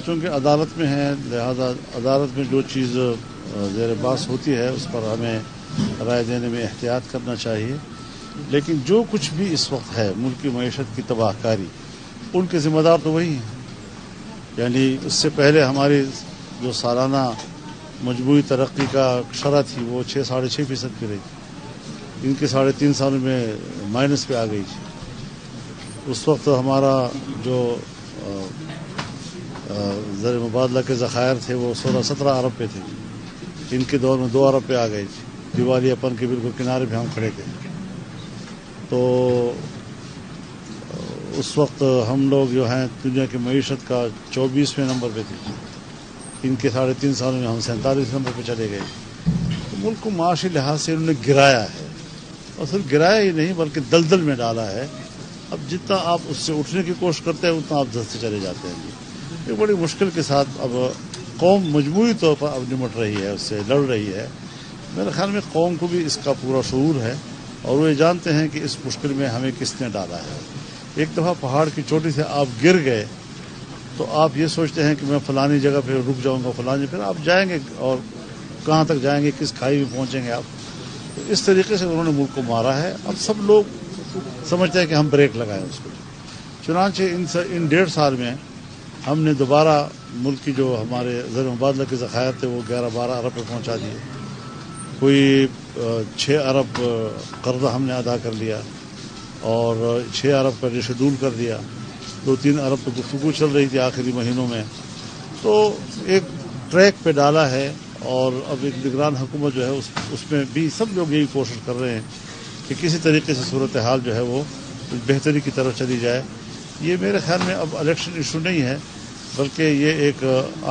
چونکہ عدالت میں ہیں لہذا عدالت میں جو چیز زیر بحث ہوتی ہے اس پر ہمیں رائے دینے میں احتیاط کرنا چاہیے، لیکن جو کچھ بھی اس وقت ہے ملک کی معیشت کی تباہ کاری ان کے ذمہ دار تو وہی ہیں. یعنی اس سے پہلے ہماری جو سالانہ مجموعی ترقی کا شرح تھی وہ 6.5% کی رہی، ان کے 3.5 سالوں میں مائنس پہ آ گئی تھی. اس وقت ہمارا جو زر مبادلہ کے ذخائر تھے وہ 16-17 ارب پہ تھے، ان کے دور میں 2 ارب پہ آ گئی تھی. دیوالیہ پن کے بالکل کنارے پہ ہم کھڑے تھے. تو اس وقت ہم لوگ جو ہیں دنیا کی معیشت کا 24ویں نمبر پہ تھے، ان کے 3.5 سالوں میں ہم 47 نمبر پہ چلے گئے. تو ملک کو معاشی لحاظ سے انہوں نے گرایا ہے، اور صرف گرایا ہی نہیں بلکہ دلدل میں ڈالا ہے. اب جتنا آپ اس سے اٹھنے کی کوشش کرتے ہیں اتنا آپ دھنستے چلے جاتے ہیں. یہ بڑی مشکل کے ساتھ اب قوم مجموعی طور پر اب نمٹ رہی ہے، اس سے لڑ رہی ہے. میرے خیال میں قوم کو بھی اس کا پورا شعور ہے اور وہ یہ جانتے ہیں کہ اس مشکل میں ہمیں کس نے ڈالا ہے. ایک دفعہ پہاڑ کی چوٹی سے آپ گر گئے تو آپ یہ سوچتے ہیں کہ میں فلانی جگہ پہ رک جاؤں گا، فلانی پھر آپ جائیں گے اور کہاں تک جائیں گے، کس کھائی میں پہنچیں گے آپ. تو اس طریقے سے انہوں نے ملک کو مارا ہے. اب سب لوگ سمجھتے ہیں کہ ہم بریک لگائیں اس کو. چنانچہ ان 1.5 سال میں ہم نے دوبارہ ملک کی جو ہمارے زر مبادلہ کے ذخائر تھے وہ 11-12 ارب پہ پہنچا دیے. کوئی 6 ارب قرضہ ہم نے ادا کر لیا اور 6 ارب کا ریشیڈول کر دیا. 2-3 ارب پہ گفتگو چل رہی تھی آخری مہینوں میں. تو ایک ٹریک پہ ڈالا ہے اور اب ایک نگران حکومت جو ہے اس میں بھی سب لوگ یہی کوشش کر رہے ہیں کہ کسی طریقے سے صورتحال جو ہے وہ بہتری کی طرف چلی جائے. یہ میرے خیال میں اب الیکشن ایشو نہیں ہے بلکہ یہ ایک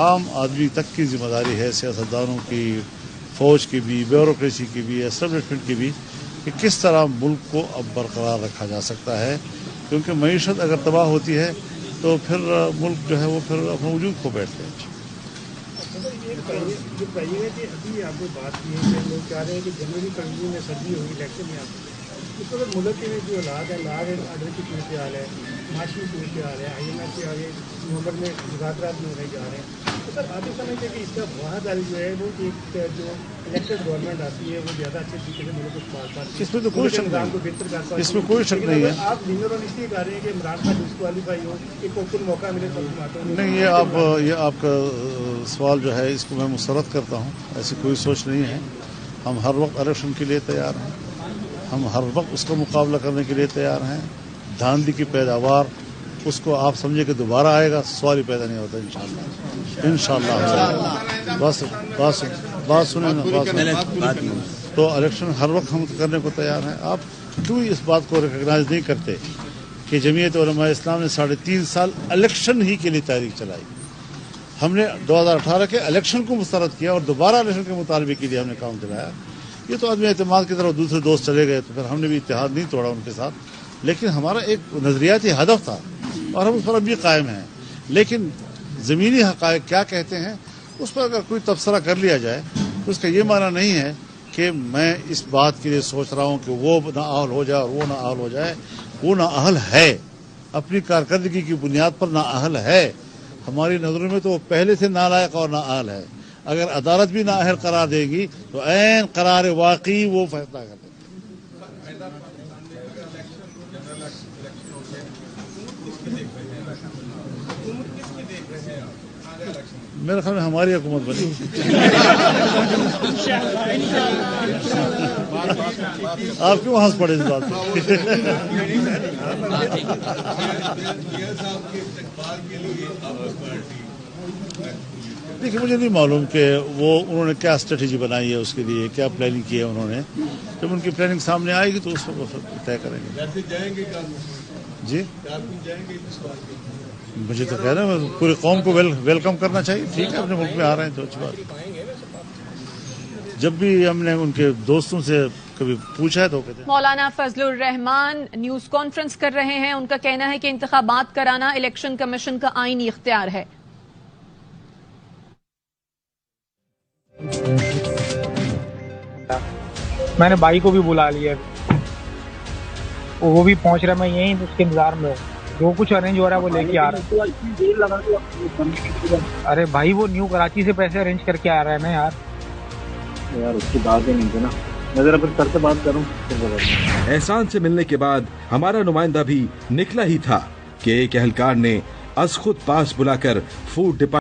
عام آدمی تک کی ذمہ داری ہے، سیاستدانوں کی، فوج کی بھی، بیوروکریسی کی بھی، اسٹیبلشمنٹ کی بھی، کہ کس طرح ملک کو اب برقرار رکھا جا سکتا ہے. کیونکہ معیشت اگر تباہ ہوتی ہے تو پھر ملک جو ہے وہ پھر اپنا وجود کھو بیٹھتے ہیں. جو کہیے گا کہ ابھی آپ نے بات کی ہے کہ لوگ چاہ رہے ہیں کہ جنوری فروری میں سردی ہوگی الیکشن میں آپ اس وقت ملک کے جو حالات ہے آرڈر کی صورتحال ہے، معاشی صورتحال ہے، IMF کے آگے نومبر میں مذاکرات میں ہونے جا رہے ہیں. تو سر آپ یہ سمجھتے ہیں کہ اس کا واحد حل جو ہے وہ ایک جو الیکٹڈ گورنمنٹ آتی ہے وہ زیادہ اچھے طریقے سے ملک کو سنبھال پاتی ہے، اس میں تو کوئی شک نظام کو بہتر کر پاتی ہے. اس میں کوئی شک نہیں ہے. آپ ڈنر اور اس لیے کہہ رہے ہیں کہ عمران خان ڈسکوالیفائی ہو، ایک اوپن موقع ملے تو نہیں. یہ آپ کا سوال جو ہے اس کو میں مسترد کرتا ہوں. ایسی کوئی سوچ نہیں ہے. ہم ہر وقت الیکشن کے لیے تیار ہیں، ہم ہر وقت اس کا مقابلہ کرنے کے لیے تیار ہیں. دھاندلی کی پیداوار اس کو آپ سمجھے کہ دوبارہ آئے گا، سوال ہی پیدا نہیں ہوتا. انشاءاللہ بات سنیں نا. تو الیکشن ہر وقت ہم کرنے کو تیار ہیں. آپ کیوں اس بات کو ریکگنائز نہیں کرتے کہ جمعیت علماء اسلام نے 3.5 سال الیکشن ہی کے لیے تحریک چلائی. ہم نے 2018 کے الیکشن کو مسترد کیا اور دوبارہ الیکشن کے مطالبے کے لیے ہم نے کام چلایا. یہ تو عدم اعتماد کی طرف دوسرے دوست چلے گئے تو پھر ہم نے بھی اتحاد نہیں توڑا ان کے ساتھ، لیکن ہمارا ایک نظریاتی ہدف تھا اور ہم اس پر اب بھی قائم ہیں. لیکن زمینی حقائق کیا کہتے ہیں اس پر اگر کوئی تبصرہ کر لیا جائے تو اس کا یہ معنی نہیں ہے کہ میں اس بات کے لیے سوچ رہا ہوں کہ وہ نااہل ہو جائے اور وہ نااہل ہو جائے. وہ نااہل ہے، اپنی کارکردگی کی بنیاد پر نااہل ہے. ہماری نظروں میں تو وہ پہلے سے نالائق اور نااہل ہے. اگر عدالت بھی نااہل قرار دے گی تو عین قرار واقعی وہ فیصلہ کر دے گی. میرے خیال میں ہماری حکومت بنی. آپ کیوں ہنس پڑے اس بات پہ؟ دیکھیے مجھے نہیں معلوم کہ انہوں نے کیا اسٹریٹجی بنائی ہے، اس کے لیے کیا پلاننگ کی ہے انہوں نے. جب ان کی پلاننگ سامنے آئے گی تو اس وقت طے کریں گے. جی مجھے تو کہہ رہے ہیں پوری قوم کو ویلکم کرنا چاہیے. ٹھیک ہے، اپنے ملک میں آ رہے ہیں تو اچھی بات. جب بھی ہم نے ان کے دوستوں سے کبھی پوچھا ہے تو کہتے ہیں. مولانا فضل الرحمان نیوز کانفرنس کر رہے ہیں. ان کا کہنا ہے کہ انتخابات کرانا الیکشن کمیشن کا آئینی اختیار ہے. میں نے بھائی کو بھی بلا لیا، وہ بھی پہنچ رہا، میں یہیں اس کے انتظار میں ہوں. جو کچھ ارینج ہو رہا ہے وہ لے کے آ رہا ہے. ارے بھائی وہ نیو کراچی سے پیسے ارینج کر کے آ رہا ہے نا یار اس کی بات ہی نہیں تھی نا. میں ذرا پھر سر سے بات کروں. احسان سے ملنے کے بعد ہمارا نمائندہ بھی نکلا ہی تھا کہ ایک اہلکار نے از خود پاس بلا کر فوڈ ڈپارٹمنٹ